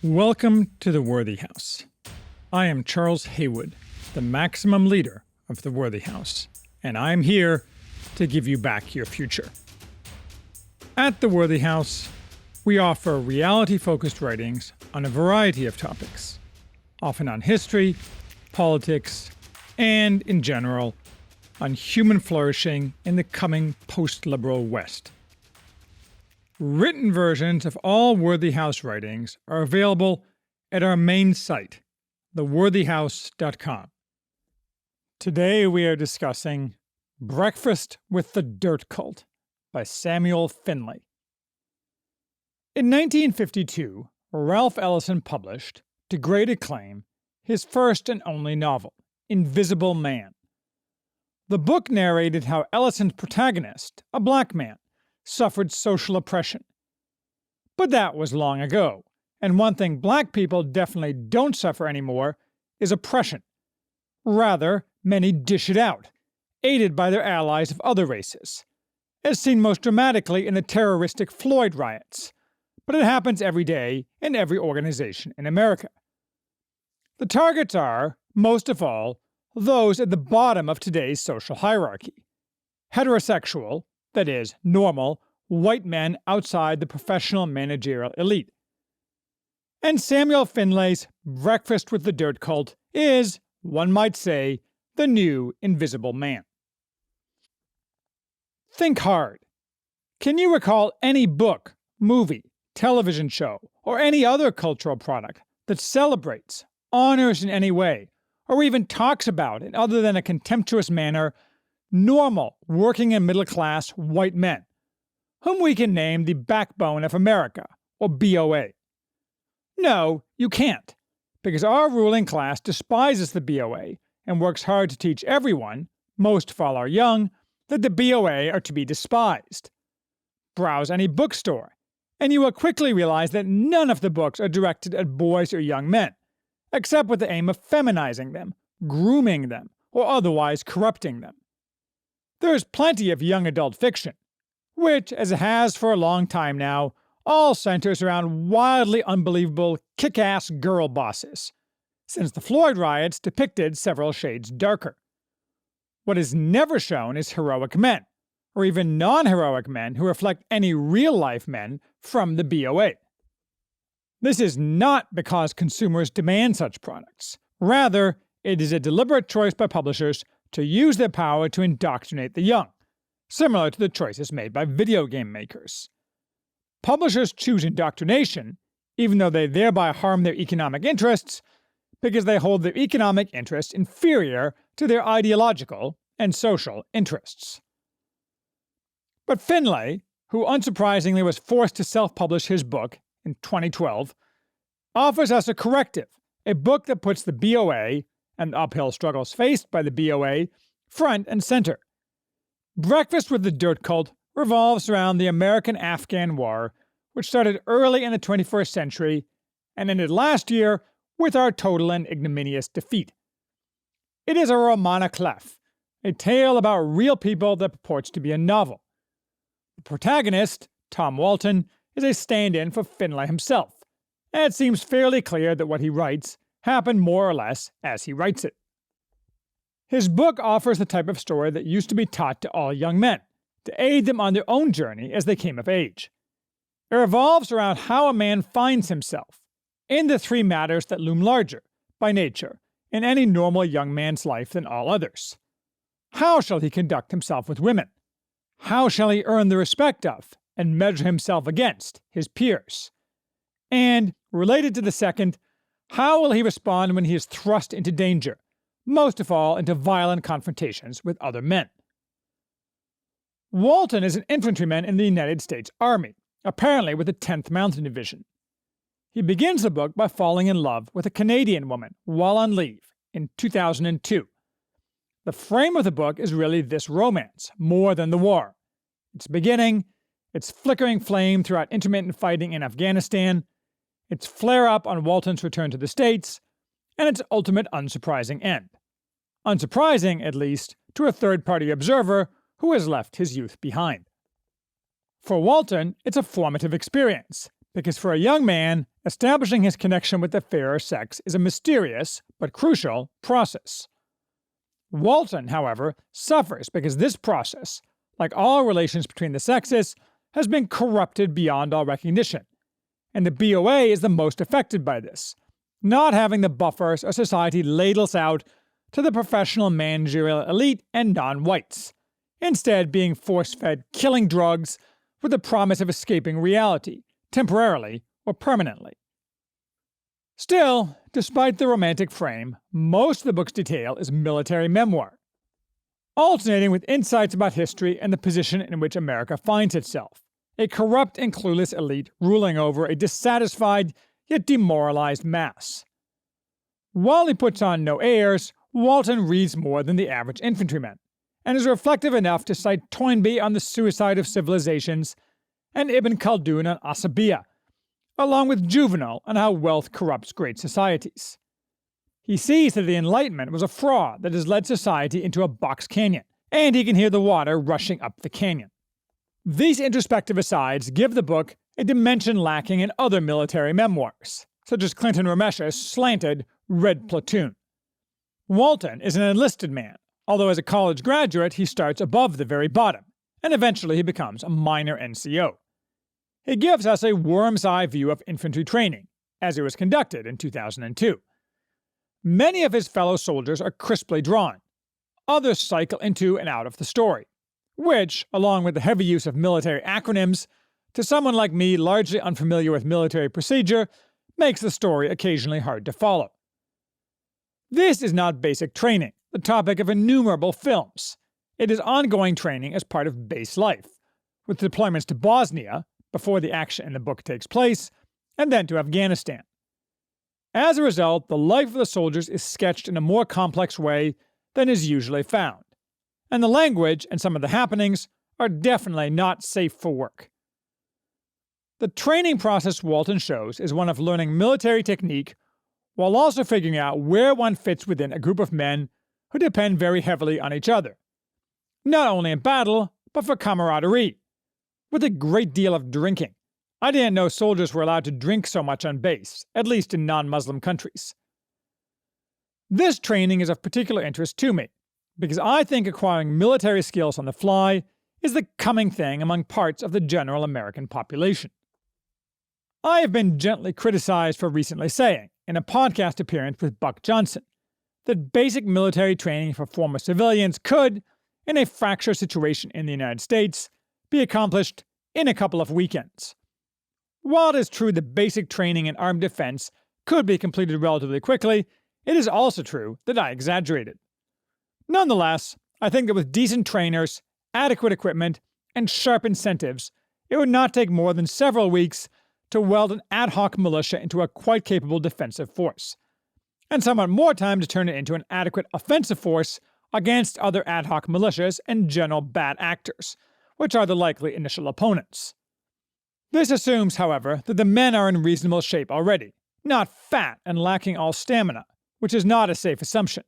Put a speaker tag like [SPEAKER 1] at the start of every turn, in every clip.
[SPEAKER 1] Welcome to the Worthy House. I am Charles Haywood, the maximum leader of the Worthy House, and I am here to give you back your future. At the Worthy House, we offer reality-focused writings on a variety of topics, often on history, politics, and, in general, on human flourishing in the coming post-liberal West. Written versions of all Worthy House writings are available at our main site, theworthyhouse.com. Today we are discussing Breakfast with the Dirt Cult by Samuel Finlay. In 1952, Ralph Ellison published, to great acclaim, his first and only novel, Invisible Man. The book narrated how Ellison's protagonist, a black man, suffered social oppression. But that was long ago, and one thing black people definitely don't suffer anymore is oppression. Rather, many dish it out, aided by their allies of other races, as seen most dramatically in the terroristic Floyd Riots, but it happens every day in every organization in America. The targets are, most of all, those at the bottom of today's social hierarchy: heterosexual, that is, normal, white men outside the professional-managerial elite. And Samuel Finlay's Breakfast with the Dirt Cult is, one might say, the new Invisible Man. Think hard. Can you recall any book, movie, television show, or any other cultural product that celebrates, honors in any way, or even talks about, in other than a contemptuous manner, normal, working and middle-class white men, whom we can name the backbone of America, or BOA? No, you can't, because our ruling class despises the BOA and works hard to teach everyone, most of all our young, that the BOA are to be despised. Browse any bookstore, and you will quickly realize that none of the books are directed at boys or young men, except with the aim of feminizing them, grooming them, or otherwise corrupting them. There is plenty of young adult fiction, which, as it has for a long time now, all centers around wildly unbelievable kick-ass girl bosses, since the Floyd Riots depicted several shades darker. What is never shown is heroic men, or even non-heroic men who reflect any real-life men from the BOA. This is not because consumers demand such products. Rather, it is a deliberate choice by publishers to use their power to indoctrinate the young, similar to the choices made by video game makers. Publishers choose indoctrination, even though they thereby harm their economic interests, because they hold their economic interests inferior to their ideological and social interests. But Finlay, who unsurprisingly was forced to self-publish his book in 2012, offers us a corrective, a book that puts the BOA and the uphill struggles faced by the BOA front and center. Breakfast with the Dirt Cult revolves around the American-Afghan War, which started early in the 21st century and ended last year with our total and ignominious defeat. It is a roman à clef, a tale about real people that purports to be a novel. The protagonist, Tom Walton, is a stand-in for Finlay himself, and it seems fairly clear that what he writes happened more or less as he writes it. His book offers the type of story that used to be taught to all young men, to aid them on their own journey as they came of age. It revolves around how a man finds himself, in the three matters that loom larger, by nature, in any normal young man's life than all others. How shall he conduct himself with women? How shall he earn the respect of, and measure himself against, his peers? And, related to the second, how will he respond when he is thrust into danger, most of all into violent confrontations with other men? Walton is an infantryman in the United States Army, apparently with the 10th Mountain Division. He begins the book by falling in love with a Canadian woman while on leave in 2002. The frame of the book is really this romance, more than the war. Its beginning, its flickering flame throughout intermittent fighting in Afghanistan, its flare-up on Walton's return to the States, and its ultimate unsurprising end. Unsurprising, at least, to a third-party observer who has left his youth behind. For Walton, it's a formative experience, because for a young man, establishing his connection with the fairer sex is a mysterious, but crucial, process. Walton, however, suffers because this process, like all relations between the sexes, has been corrupted beyond all recognition, and the BOA is the most affected by this, not having the buffers a society ladles out to the professional-managerial elite and non-whites, instead being force-fed killing drugs with the promise of escaping reality, temporarily or permanently. Still, despite the romantic frame, most of the book's detail is military memoir, alternating with insights about history and the position in which America finds itself, a corrupt and clueless elite ruling over a dissatisfied yet demoralized mass. While he puts on no airs, Walton reads more than the average infantryman, and is reflective enough to cite Toynbee on the suicide of civilizations and Ibn Khaldun on Asabiya, along with Juvenal on how wealth corrupts great societies. He sees that the Enlightenment was a fraud that has led society into a box canyon, and he can hear the water rushing up the canyon. These introspective asides give the book a dimension lacking in other military memoirs, such as Clinton Ramesh's slanted Red Platoon. Walton is an enlisted man, although as a college graduate he starts above the very bottom, and eventually he becomes a minor NCO. He gives us a worm's eye view of infantry training, as it was conducted in 2002. Many of his fellow soldiers are crisply drawn. Others cycle into and out of the story, which, along with the heavy use of military acronyms, to someone like me largely unfamiliar with military procedure, makes the story occasionally hard to follow. This is not basic training, the topic of innumerable films. It is ongoing training as part of base life, with deployments to Bosnia, before the action in the book takes place, and then to Afghanistan. As a result, the life of the soldiers is sketched in a more complex way than is usually found, and the language and some of the happenings are definitely not safe for work. The training process Walton shows is one of learning military technique while also figuring out where one fits within a group of men who depend very heavily on each other, not only in battle, but for camaraderie, with a great deal of drinking. I didn't know soldiers were allowed to drink so much on base, at least in non-Muslim countries. This training is of particular interest to me, because I think acquiring military skills on the fly is the coming thing among parts of the general American population. I have been gently criticized for recently saying, in a podcast appearance with Buck Johnson, that basic military training for former civilians could, in a fractured situation in the United States, be accomplished in a couple of weekends. While it is true that basic training in armed defense could be completed relatively quickly, it is also true that I exaggerated. Nonetheless, I think that with decent trainers, adequate equipment, and sharp incentives, it would not take more than several weeks to weld an ad hoc militia into a quite capable defensive force, and somewhat more time to turn it into an adequate offensive force against other ad hoc militias and general bad actors, which are the likely initial opponents. This assumes, however, that the men are in reasonable shape already, not fat and lacking all stamina, which is not a safe assumption.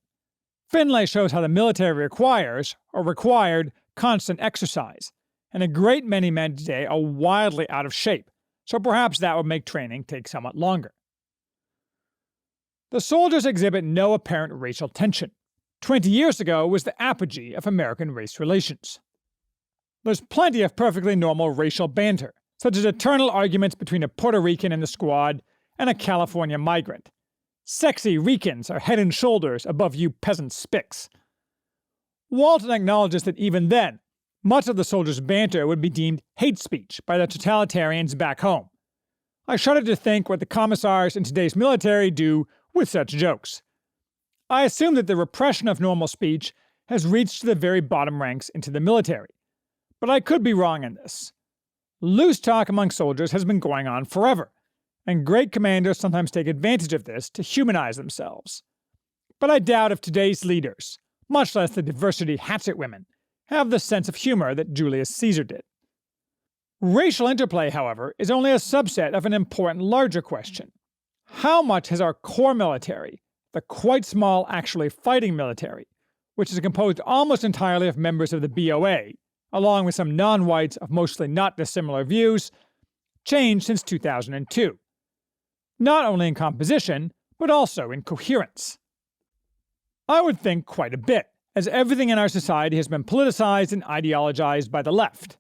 [SPEAKER 1] Finlay shows how the military requires, or required, constant exercise, and a great many men today are wildly out of shape, so perhaps that would make training take somewhat longer. The soldiers exhibit no apparent racial tension. 20 years ago was the apogee of American race relations. There's plenty of perfectly normal racial banter, such as eternal arguments between a Puerto Rican in the squad and a California migrant. Sexy Ricans are head and shoulders above you peasant spics. Walton acknowledges that even then, much of the soldiers' banter would be deemed hate speech by the totalitarians back home. I shudder to think what the commissars in today's military do with such jokes. I assume that the repression of normal speech has reached to the very bottom ranks into the military, but I could be wrong in this. Loose talk among soldiers has been going on forever, and great commanders sometimes take advantage of this to humanize themselves. But I doubt if today's leaders, much less the diversity hatchet women, have the sense of humor that Julius Caesar did. Racial interplay, however, is only a subset of an important larger question. How much has our core military, the quite small actually fighting military, which is composed almost entirely of members of the BOA, along with some non-whites of mostly not dissimilar views, changed since 2002? not only in composition, but also in coherence. I would think quite a bit, as everything in our society has been politicized and ideologized by the left.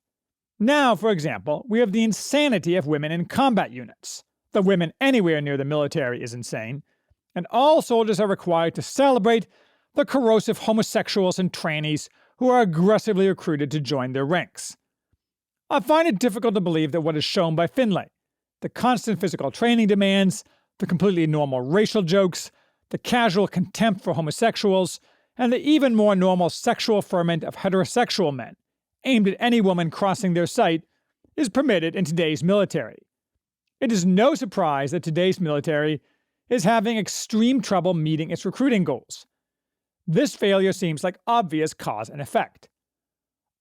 [SPEAKER 1] Now, for example, we have the insanity of women in combat units. The women anywhere near the military is insane, and all soldiers are required to celebrate the corrosive homosexuals and trannies who are aggressively recruited to join their ranks. I find it difficult to believe that what is shown by Finlay, the constant physical training demands, the completely normal racial jokes, the casual contempt for homosexuals, and the even more normal sexual ferment of heterosexual men, aimed at any woman crossing their sight, is permitted in today's military. It is no surprise that today's military is having extreme trouble meeting its recruiting goals. This failure seems like obvious cause and effect.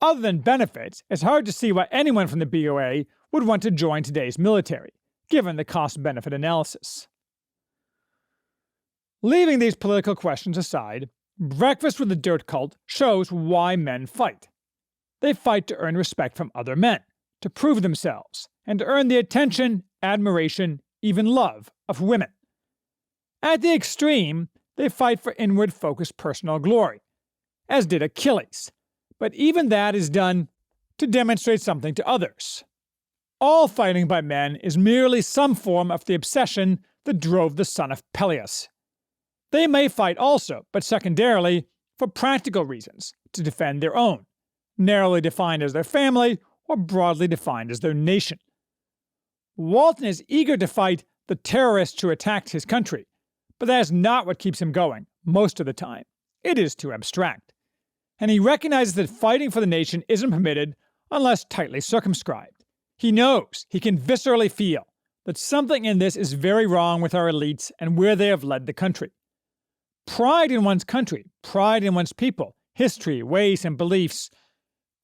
[SPEAKER 1] Other than benefits, it's hard to see why anyone from the BOA would want to join today's military, given the cost-benefit analysis. Leaving these political questions aside, Breakfast with the Dirt Cult shows why men fight. They fight to earn respect from other men, to prove themselves, and to earn the attention, admiration, even love of women. At the extreme, they fight for inward-focused personal glory, as did Achilles, but even that is done to demonstrate something to others. All fighting by men is merely some form of the obsession that drove the son of Peleus. They may fight also, but secondarily, for practical reasons, to defend their own, narrowly defined as their family or broadly defined as their nation. Walton is eager to fight the terrorists who attacked his country, but that is not what keeps him going most of the time. It is too abstract. And he recognizes that fighting for the nation isn't permitted unless tightly circumscribed. He knows, he can viscerally feel, that something in this is very wrong with our elites and where they have led the country. Pride in one's country, pride in one's people, history, ways, and beliefs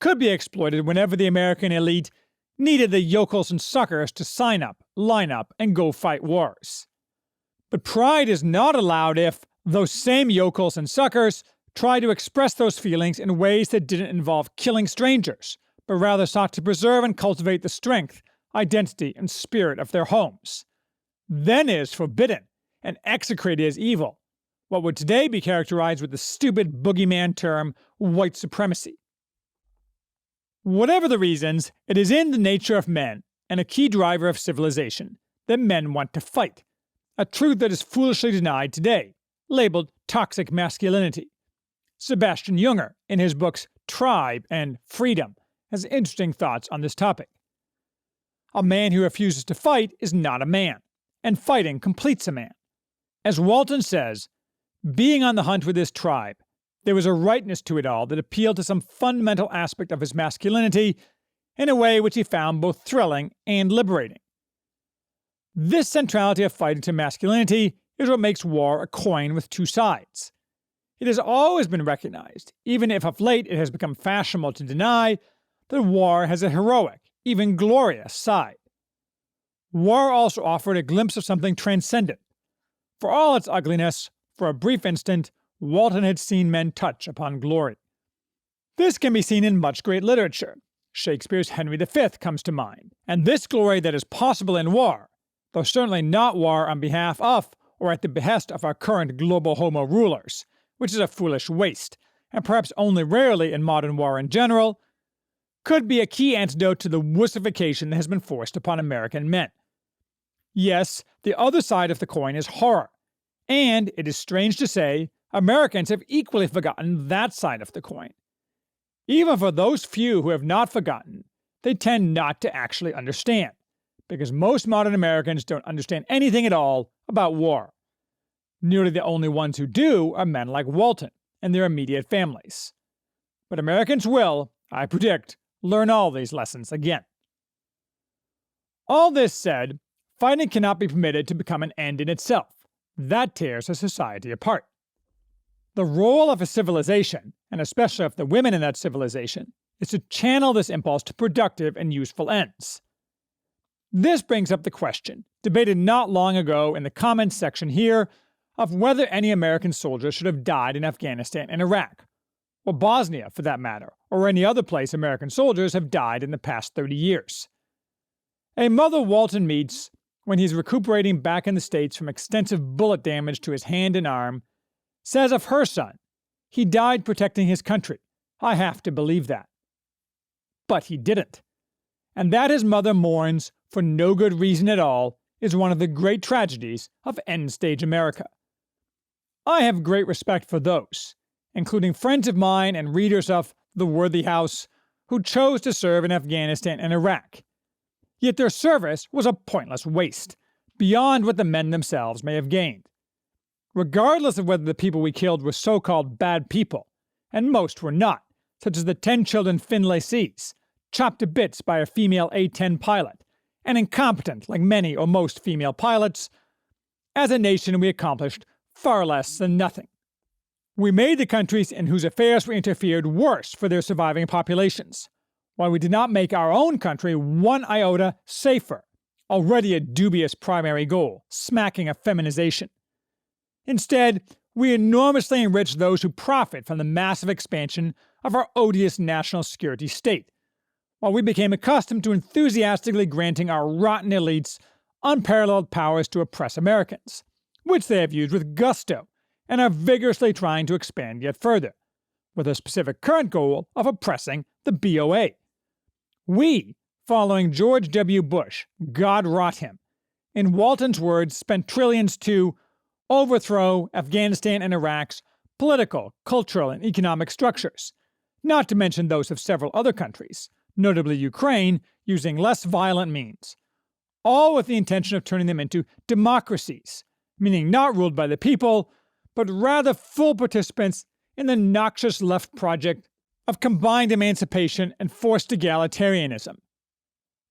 [SPEAKER 1] could be exploited whenever the American elite needed the yokels and suckers to sign up, line up, and go fight wars. But pride is not allowed if those same yokels and suckers try to express those feelings in ways that didn't involve killing strangers, but rather sought to preserve and cultivate the strength, identity, and spirit of their homes. Then it is forbidden and execrated as evil, what would today be characterized with the stupid boogeyman term white supremacy. Whatever the reasons, it is in the nature of men, and a key driver of civilization, that men want to fight, a truth that is foolishly denied today, labeled toxic masculinity. Sebastian Junger, in his books Tribe and Freedom, has interesting thoughts on this topic. A man who refuses to fight is not a man, and fighting completes a man. As Walton says, being on the hunt with his tribe, there was a rightness to it all that appealed to some fundamental aspect of his masculinity in a way which he found both thrilling and liberating. This centrality of fighting to masculinity is what makes war a coin with two sides. It has always been recognized, even if of late it has become fashionable to deny, that war has a heroic, even glorious side. War also offered a glimpse of something transcendent. For all its ugliness, for a brief instant, Walton had seen men touch upon glory. This can be seen in much great literature. Shakespeare's Henry V comes to mind, and this glory that is possible in war, though certainly not war on behalf of or at the behest of our current global homo rulers, which is a foolish waste, and perhaps only rarely in modern war in general, could be a key antidote to the wussification that has been forced upon American men. Yes, the other side of the coin is horror, and, it is strange to say, Americans have equally forgotten that side of the coin. Even for those few who have not forgotten, they tend not to actually understand, because most modern Americans don't understand anything at all about war. Nearly the only ones who do are men like Walton and their immediate families. But Americans will, I predict, learn all these lessons again. All this said, fighting cannot be permitted to become an end in itself. That tears a society apart. The role of a civilization, and especially of the women in that civilization, is to channel this impulse to productive and useful ends. This brings up the question, debated not long ago in the comments section here, of whether any American soldiers should have died in Afghanistan and Iraq, or Bosnia for that matter, or any other place American soldiers have died in the past 30 years. A mother Walton meets when he's recuperating back in the States from extensive bullet damage to his hand and arm, says of her son, "He died protecting his country. I have to believe that." But he didn't. And that his mother mourns for no good reason at all is one of the great tragedies of end-stage America. I have great respect for those, including friends of mine and readers of The Worthy House, who chose to serve in Afghanistan and Iraq. Yet their service was a pointless waste, beyond what the men themselves may have gained. Regardless of whether the people we killed were so-called bad people, and most were not, such as the 10 children Finlay sees, chopped to bits by a female A-10 pilot, and incompetent like many or most female pilots, as a nation we accomplished far less than nothing. We made the countries in whose affairs we interfered worse for their surviving populations, while we did not make our own country one iota safer, already a dubious primary goal, smacking of feminization. Instead, we enormously enriched those who profit from the massive expansion of our odious national security state, while we became accustomed to enthusiastically granting our rotten elites unparalleled powers to oppress Americans, which they have used with gusto and are vigorously trying to expand yet further, with a specific current goal of oppressing the BOA. We, following George W. Bush, God rot him, in Walton's words, spent trillions to overthrow Afghanistan and Iraq's political, cultural, and economic structures, not to mention those of several other countries, notably Ukraine, using less violent means, all with the intention of turning them into democracies, meaning not ruled by the people, but rather full participants in the noxious left project of combined emancipation and forced egalitarianism.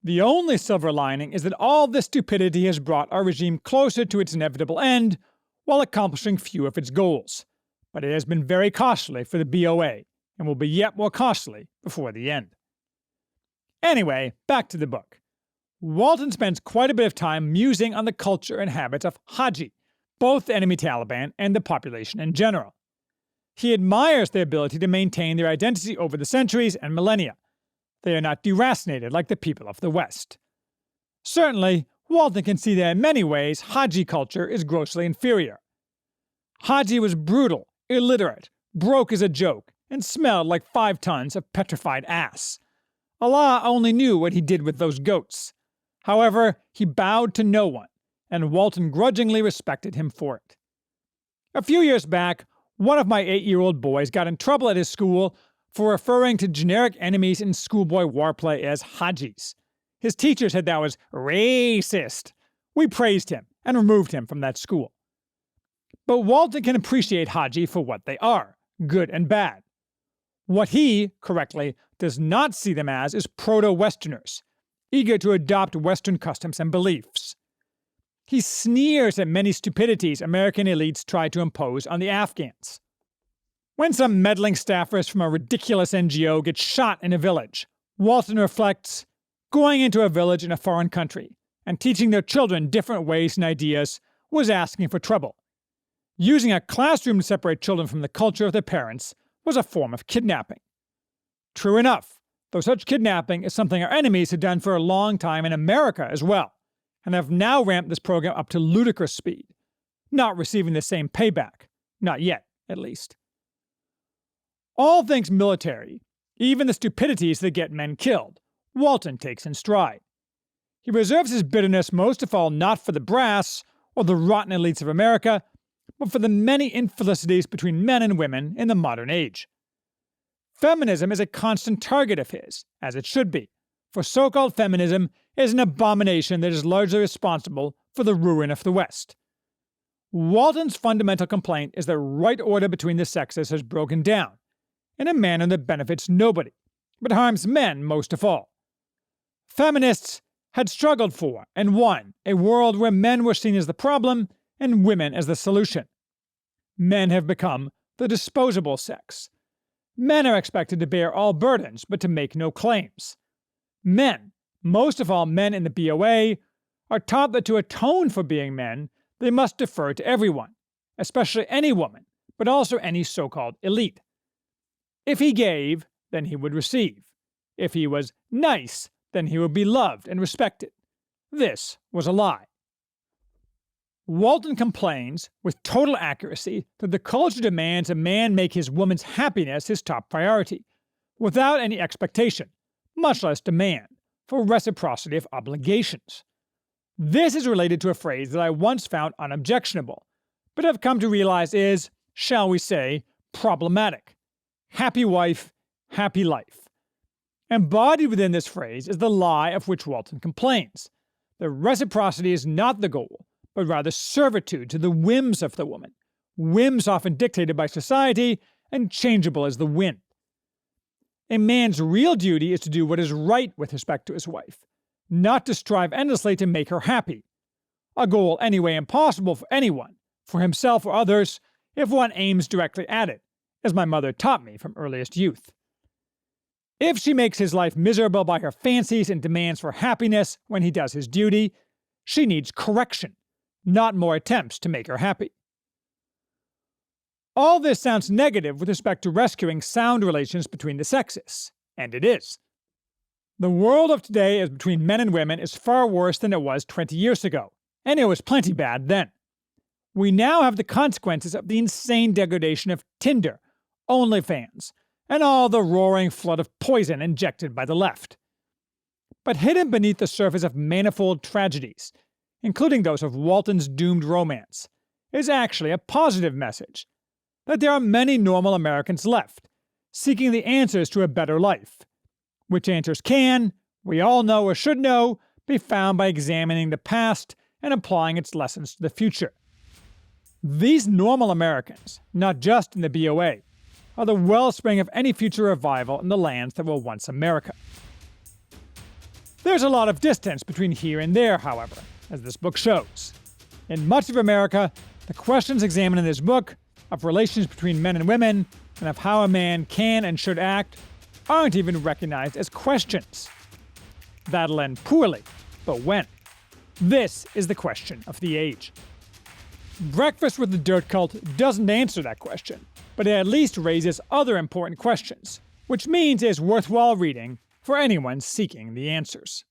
[SPEAKER 1] The only silver lining is that all this stupidity has brought our regime closer to its inevitable end, while accomplishing few of its goals. But it has been very costly for the BOA, and will be yet more costly before the end. Anyway, back to the book. Walton spends quite a bit of time musing on the culture and habits of Haji, both the enemy Taliban and the population in general. He admires their ability to maintain their identity over the centuries and millennia. They are not deracinated like the people of the West. Certainly, Walton can see that in many ways Haji culture is grossly inferior. Haji was brutal, illiterate, broke as a joke, and smelled like 5 tons of petrified ass. Allah only knew what he did with those goats. However, he bowed to no one, and Walton grudgingly respected him for it. A few years back, one of my 8-year-old boys got in trouble at his school for referring to generic enemies in schoolboy warplay as Hajis. His teacher said that was racist. We praised him and removed him from that school. But Walton can appreciate Haji for what they are, good and bad. What he, correctly, does not see them as is proto-Westerners, eager to adopt Western customs and beliefs. He sneers at many stupidities American elites try to impose on the Afghans. When some meddling staffers from a ridiculous NGO get shot in a village, Walton reflects, going into a village in a foreign country and teaching their children different ways and ideas was asking for trouble. Using a classroom to separate children from the culture of their parents was a form of kidnapping. True enough, though such kidnapping is something our enemies have done for a long time in America as well, and have now ramped this program up to ludicrous speed, not receiving the same payback, not yet, at least. All things military, even the stupidities that get men killed, Walton takes in stride. He reserves his bitterness most of all not for the brass or the rotten elites of America, but for the many infelicities between men and women in the modern age. Feminism is a constant target of his, as it should be, for so-called feminism is an abomination that is largely responsible for the ruin of the West. Walton's fundamental complaint is that right order between the sexes has broken down, in a manner that benefits nobody, but harms men most of all. Feminists had struggled for, and won, a world where men were seen as the problem and women as the solution. Men have become the disposable sex. Men are expected to bear all burdens, but to make no claims. Men, most of all men in the BOA, are taught that to atone for being men, they must defer to everyone, especially any woman, but also any so-called elite. If he gave, then he would receive. If he was nice, then he would be loved and respected. This was a lie. Walton complains, with total accuracy, that the culture demands a man make his woman's happiness his top priority, without any expectation, much less demand, for reciprocity of obligations. This is related to a phrase that I once found unobjectionable, but have come to realize is, shall we say, problematic. Happy wife, happy life. Embodied within this phrase is the lie of which Walton complains. The reciprocity is not the goal, but rather servitude to the whims of the woman, whims often dictated by society and changeable as the wind. A man's real duty is to do what is right with respect to his wife, not to strive endlessly to make her happy, a goal anyway impossible for anyone, for himself or others, if one aims directly at it, as my mother taught me from earliest youth. If she makes his life miserable by her fancies and demands for happiness when he does his duty, she needs correction, not more attempts to make her happy. All this sounds negative with respect to rescuing sound relations between the sexes, and it is. The world of today as between men and women is far worse than it was 20 years ago, and it was plenty bad then. We now have the consequences of the insane degradation of Tinder, OnlyFans, and all the roaring flood of poison injected by the left. But hidden beneath the surface of manifold tragedies, including those of Walton's doomed romance, is actually a positive message that there are many normal Americans left, seeking the answers to a better life, which answers can, we all know or should know, be found by examining the past and applying its lessons to the future. These normal Americans, not just in the BOA, are the wellspring of any future revival in the lands that were once America. There's a lot of distance between here and there, however, as this book shows. In much of America, the questions examined in this book, of relations between men and women, and of how a man can and should act, aren't even recognized as questions. That'll end poorly, but when? This is the question of the age. Breakfast with the Dirt Cult doesn't answer that question, but it at least raises other important questions, which means it is worthwhile reading for anyone seeking the answers.